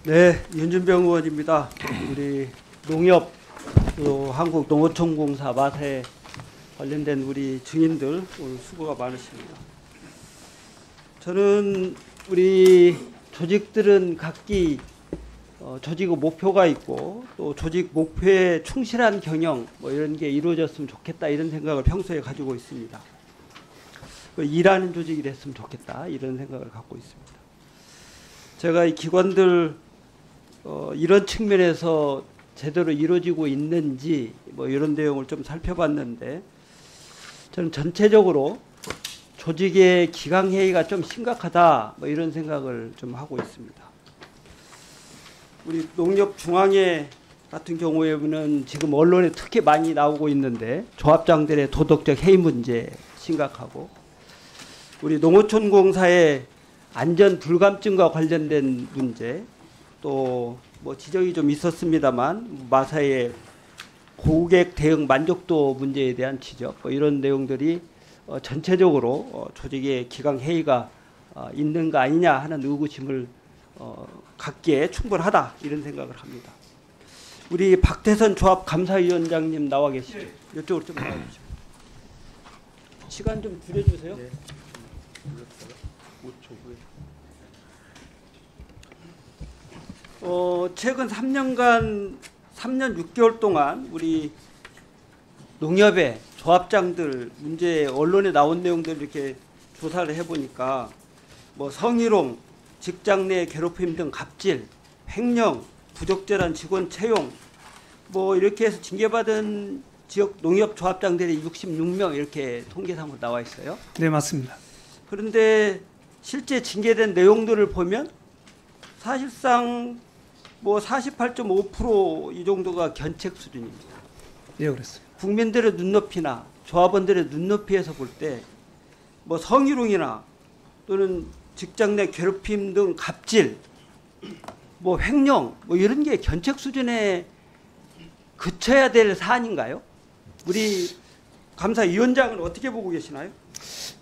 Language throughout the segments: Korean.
네, 윤준병 의원입니다. 우리 농협, 또 한국농어촌공사 맛에 관련된 우리 증인들 오늘 수고가 많으십니다. 저는 우리 조직들은 각기 조직 목표가 있고 또 조직 목표에 충실한 경영 뭐 이런 게 이루어졌으면 좋겠다 이런 생각을 평소에 가지고 있습니다. 일하는 조직이 됐으면 좋겠다 이런 생각을 갖고 있습니다. 제가 이 기관들 이런 측면에서 제대로 이루어지고 있는지 뭐 이런 내용을 좀 살펴봤는데 저는 전체적으로 조직의 기강회의가 좀 심각하다 뭐 이런 생각을 좀 하고 있습니다. 우리 농협중앙회 같은 경우에는 지금 언론에 특히 많이 나오고 있는데 조합장들의 도덕적 해이 문제 심각하고 우리 농어촌공사의 안전 불감증과 관련된 문제 또 뭐 지적이 좀 있었습니다만 마사의 고객 대응 만족도 문제에 대한 지적 뭐 이런 내용들이 전체적으로 조직의 기강 회의가 있는 거 아니냐 하는 의구심을 갖기에 충분하다 이런 생각을 합니다. 우리 박태선 조합 감사위원장님 나와 계시죠? 네. 이쪽으로 좀 나와주시죠. 시간 좀 줄여주세요. 네. 5초 후에. 최근 3년 6개월 동안 우리 농협의 조합장들 문제 언론에 나온 내용들 이렇게 조사를 해보니까 뭐 성희롱, 직장 내 괴롭힘 등 갑질, 횡령, 부적절한 직원 채용 뭐 이렇게 해서 징계받은 지역 농협 조합장들이 66명 이렇게 통계상으로 나와 있어요. 네, 맞습니다. 그런데 실제 징계된 내용들을 보면 사실상 뭐 48.5% 이 정도가 견책 수준입니다. 예, 그렇습니다. 국민들의 눈높이나 조합원들의 눈높이에서 볼 때 뭐 성희롱이나 또는 직장 내 괴롭힘 등 갑질, 뭐 횡령, 뭐 이런 게 견책 수준에 그쳐야 될 사안인가요? 우리 감사위원장은 어떻게 보고 계시나요?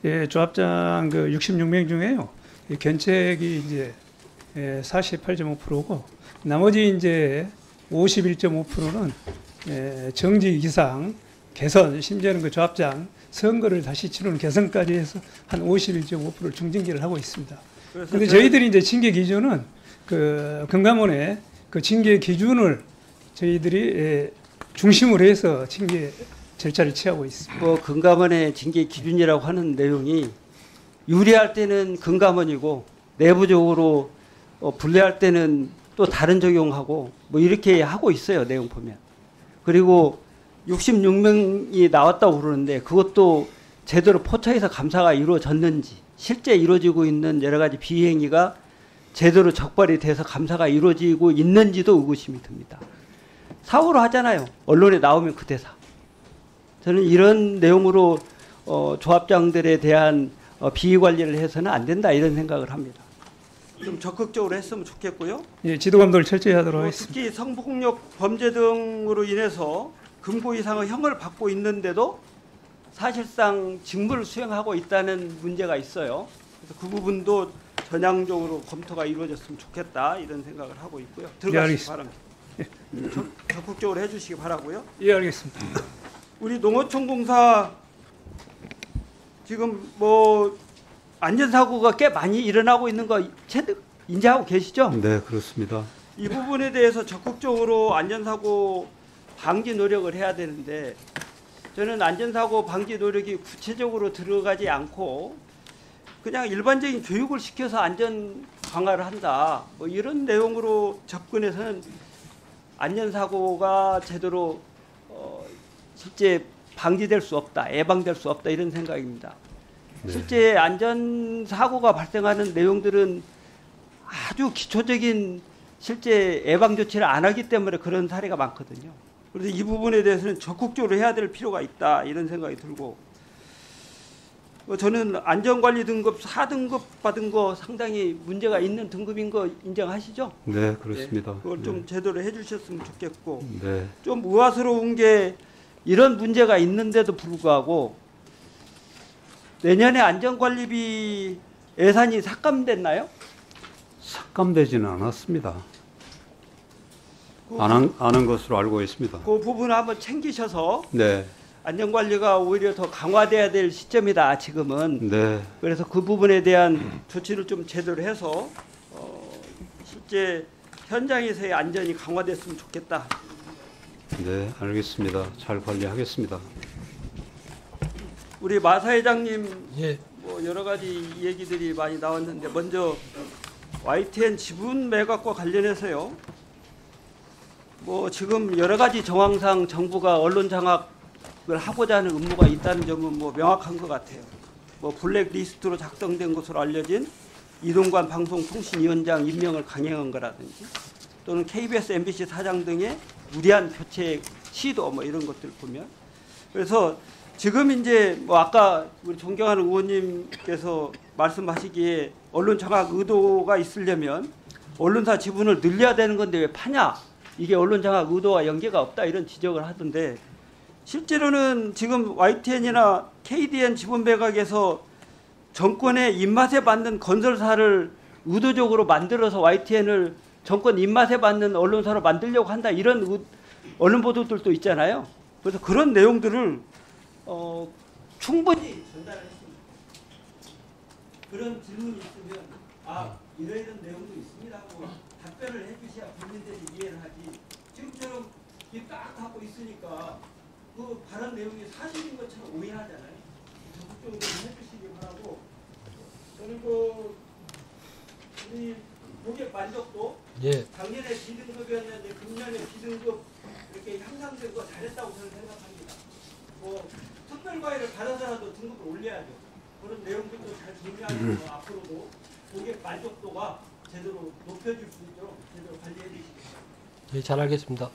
예, 조합장 그 66명 중에요. 견책이 이제 48.5%고 나머지 이제 51.5%는 정직 이상 개선, 심지어는 그 조합장 선거를 다시 치르는 개선까지 해서 한 51.5%를 중징계를 하고 있습니다. 그런데 저희들이 이제 징계 기준은 그 금감원의 그 징계 기준을 저희들이 중심으로 해서 징계 절차를 취하고 있습니다. 뭐 금감원의 징계 기준이라고 하는 내용이 유리할 때는 금감원이고 내부적으로 불리할 때는 또 다른 적용하고 뭐 이렇게 하고 있어요. 내용 보면. 그리고 66명이 나왔다고 그러는데 그것도 제대로 포착해서 감사가 이루어졌는지 실제 이루어지고 있는 여러 가지 비행위가 제대로 적발이 돼서 감사가 이루어지고 있는지도 의구심이 듭니다. 사고로 하잖아요. 언론에 나오면 그 대사. 저는 이런 내용으로 조합장들에 대한 비위 관리를 해서는 안 된다 이런 생각을 합니다. 좀 적극적으로 했으면 좋겠고요. 예, 지도 감독을 철저히 하도록 하겠습니다. 특히 성폭력 범죄 등으로 인해서 금고 이상의 형을 받고 있는데도 사실상 직무를 수행하고 있다는 문제가 있어요. 그래서 그 부분도 전향적으로 검토가 이루어졌으면 좋겠다 이런 생각을 하고 있고요. 들어가시기 바랍니다. 예. 적극적으로 해주시기 바라고요. 예, 알겠습니다. 우리 농어촌공사 지금 뭐 안전사고가 꽤 많이 일어나고 있는 거 인지하고 계시죠? 네, 그렇습니다. 이 부분에 대해서 적극적으로 안전사고 방지 노력을 해야 되는데 저는 안전사고 방지 노력이 구체적으로 들어가지 않고 그냥 일반적인 교육을 시켜서 안전 강화를 한다. 뭐 이런 내용으로 접근해서는 안전사고가 제대로 실제 방지될 수 없다. 예방될 수 없다. 이런 생각입니다. 네. 실제 안전사고가 발생하는 내용들은 아주 기초적인 실제 예방조치를 안 하기 때문에 그런 사례가 많거든요. 그래서 이 부분에 대해서는 적극적으로 해야 될 필요가 있다 이런 생각이 들고 저는 안전관리 등급 4등급 받은 거 상당히 문제가 있는 등급인 거 인정하시죠? 네, 그렇습니다. 네, 그걸 좀 제대로 해주셨으면 좋겠고 네. 좀 의아스러운 게 이런 문제가 있는데도 불구하고 내년에 안전관리비 예산이 삭감됐나요? 삭감되지는 않았습니다. 아는 것으로 알고 있습니다. 그 부분을 한번 챙기셔서 네, 안전관리가 오히려 더 강화돼야 될 시점이다 지금은. 네, 그래서 그 부분에 대한 조치를 좀 제대로 해서 실제 현장에서의 안전이 강화됐으면 좋겠다. 네, 알겠습니다. 잘 관리하겠습니다. 우리 마사 회장님 예, 뭐 여러 가지 얘기들이 많이 나왔는데 먼저 YTN 지분 매각과 관련해서요. 뭐 지금 여러 가지 정황상 정부가 언론 장악을 하고자 하는 의무가 있다는 점은 뭐 명확한 것 같아요. 뭐 블랙리스트로 작성된 것으로 알려진 이동관 방송통신위원장 임명을 강행한 거라든지 또는 KBS, MBC 사장 등의 무리한 교체 시도 뭐 이런 것들 보면 그래서 지금 이제 뭐 아까 우리 존경하는 의원님께서 말씀하시기에 언론 장악 의도가 있으려면 언론사 지분을 늘려야 되는 건데 왜 파냐? 이게 언론 장악 의도와 연계가 없다 이런 지적을 하던데 실제로는 지금 YTN이나 KDN 지분 매각에서 정권의 입맛에 맞는 건설사를 의도적으로 만들어서 YTN을 정권 입맛에 맞는 언론사로 만들려고 한다 이런 언론 보도들도 있잖아요. 그래서 그런 내용들을 충분히 전달했습니다. 그런 질문이 있으면 이런 내용도 있습니다 하고 답변을 해주셔야 국민들이 이해를 하지. 지금처럼 딱 갖고 있으니까 그 발언 내용이 사실인 것처럼 오해하잖아요. 적극적으로 해주시기 바라고. 그리고 우리 고객 만족도 예, 작년에 B등급이었는데 금년에 B등급 이렇게 향상된 거 잘했다고 저는 생각합니다. 뭐 특별과외를 받아서라도 등급을 올려야죠. 그런 내용들도 잘 정리하면서 앞으로도 고객 만족도가 제대로 높여질 수 있도록 제대로 관리해 주시기 바랍니다. 예, 잘 알겠습니다.